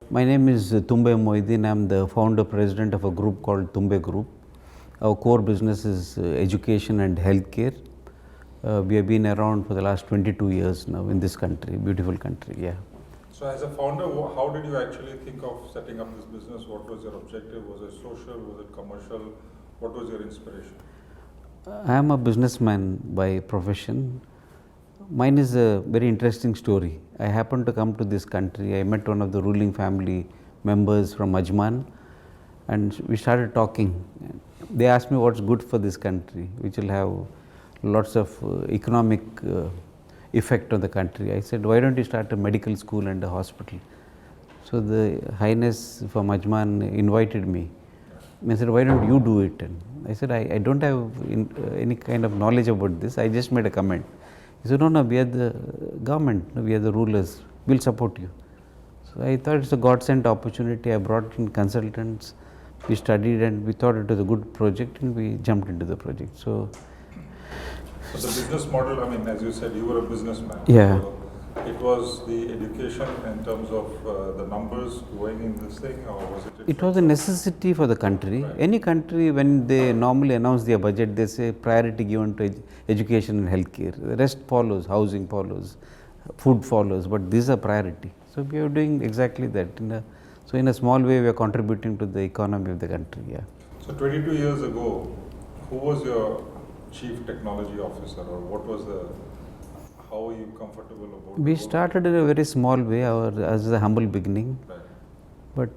My name is Thumbay Moideen. I am the founder president of a group called Thumbay Group. Our core business is education and healthcare. We have been around for the last 22 years now in this country, beautiful country, yeah. So as a founder, how did you actually think of setting up this business? What was your objective? Was it social? Was it commercial? What was your inspiration? I am a businessman by profession. Mine is a very interesting story. I happened to come to this country. I met one of the ruling family members from Ajman and we started talking. They asked me what's good for this country, which will have lots of economic effect on the country. I said, why don't you start a medical school and a hospital? So the Highness from Ajman invited me. I said, why don't you do it? And I said, I don't have any kind of knowledge about this. I just made a comment. He said, no, we are the government, we are the rulers, we will support you. So I thought it's a God-sent opportunity. I brought in consultants, we studied and we thought it was a good project and we jumped into the project. So the business model, I mean, as you said, you were a businessman. Yeah. So it was the education in terms of the numbers going in this thing, or was it? It was a necessity for the country. Right. Any country, when they normally announce their budget, they say priority given to education and healthcare. The rest follows, housing follows, food follows, but this is a priority. So we are doing exactly that. So in a small way, we are contributing to the economy of the country. Yeah. So 22 years ago, who was your chief technology officer, or what was how are you comfortable about? We started in a very small way, as a humble beginning. Right. But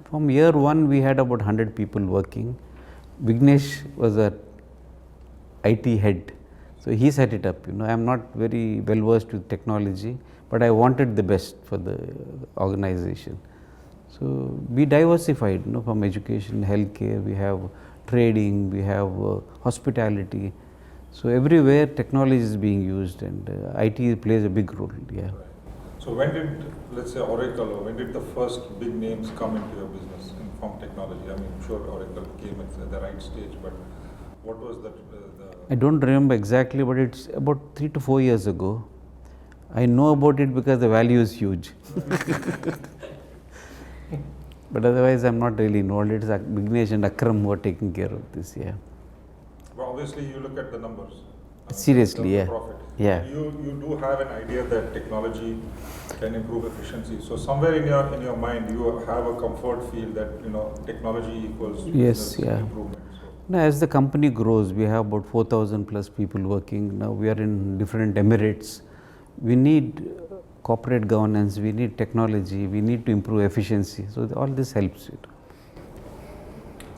from year one, we had about 100 people working. Vignesh was a IT head, so he set it up. I am not very well versed with technology, but I wanted the best for the organization. So we diversified, from education, healthcare. We have trading, we have hospitality. So everywhere technology is being used and IT plays a big role. Yeah. Right. So when did, let's say, Oracle, or when did the first big names come into your business from technology? I mean, I'm sure Oracle came at the right stage, but what was that? I don't remember exactly, but it's about 3 to 4 years ago. I know about it because the value is huge. But otherwise, I'm not really involved. It's Vignesh and Akram who are taking care of this. Yeah. Well, obviously, you look at the numbers. Seriously, yeah. Profit. Yeah. You do have an idea that technology can improve efficiency. So somewhere in your mind, you have a comfort feel that technology equals improvement. So. Now, as the company grows, we have about 4,000 plus people working. Now we are in different emirates. We need corporate governance. We need technology. We need to improve efficiency. So all this helps.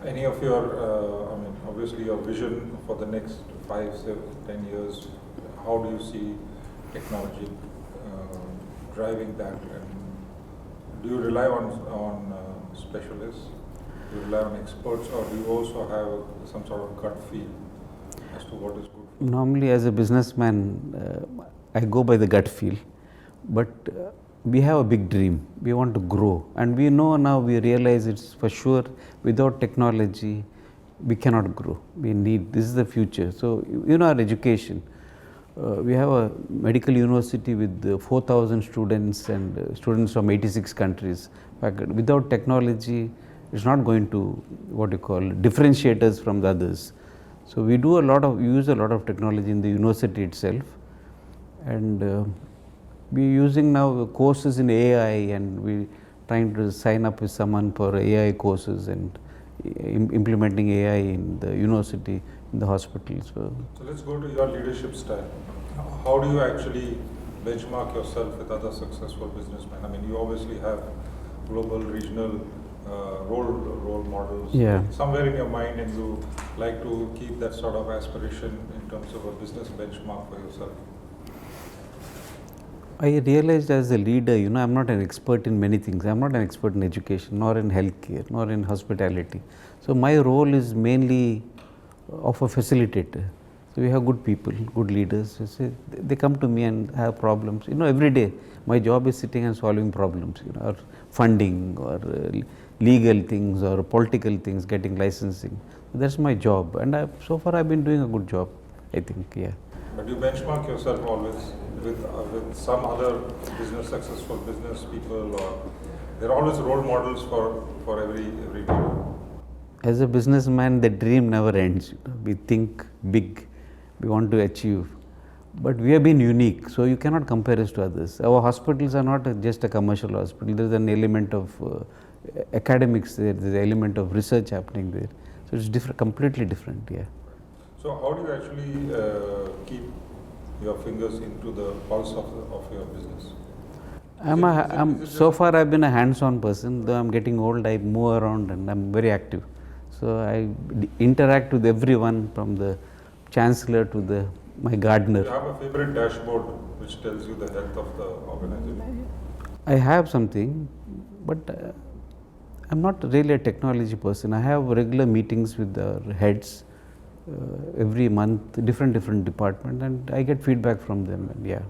Any of your, obviously your vision for the next 5, 7, 10 years, how do you see technology driving that? And do you rely on specialists? Do you rely on experts, or do you also have some sort of gut feel as to what is good for you? Normally, as a businessman, I go by the gut feel, but we have a big dream. We want to grow, and we know now, we realize it's for sure, without technology, we cannot grow. We need, this is the future. So, our education, we have a medical university with 4,000 students and students from 86 countries. Without technology, it's not going to, differentiate us from the others. So we use a lot of technology in the university itself, and we are using now courses in AI, and we trying to sign up with someone for AI courses and implementing AI in the university, in the hospitals. So let's go to your leadership style. How do you actually benchmark yourself with other successful businessmen? I mean, you obviously have global, regional role models. Yeah. Somewhere in your mind, and you like to keep that sort of aspiration in terms of a business benchmark for yourself. I realized as a leader, I'm not an expert in many things. I'm not an expert in education, nor in healthcare, nor in hospitality. So my role is mainly of a facilitator. So we have good people, good leaders. They come to me and have problems. Every day my job is sitting and solving problems, or funding, or legal things, or political things, getting licensing. That's my job, and so far I've been doing a good job, I think. Yeah. But you benchmark yourself always with some other successful business people, or There are always role models for every leader. As a businessman, the dream never ends. We think big, we want to achieve. But we have been unique, so you cannot compare us to others. Our hospitals are not just a commercial hospital. There is an element of academics there. There is an element of research happening there. So it's different, completely different. Yeah. So how do you actually keep your fingers into the pulse of your business? So far I've been a hands-on person. Though I'm getting old, I move around and I'm very active. So I interact with everyone from the chancellor to my gardener. Do you have a favorite dashboard which tells you the health of the organization? I have something, but I'm not really a technology person. I have regular meetings with the heads every month, different departments, and I get feedback from them. And yeah.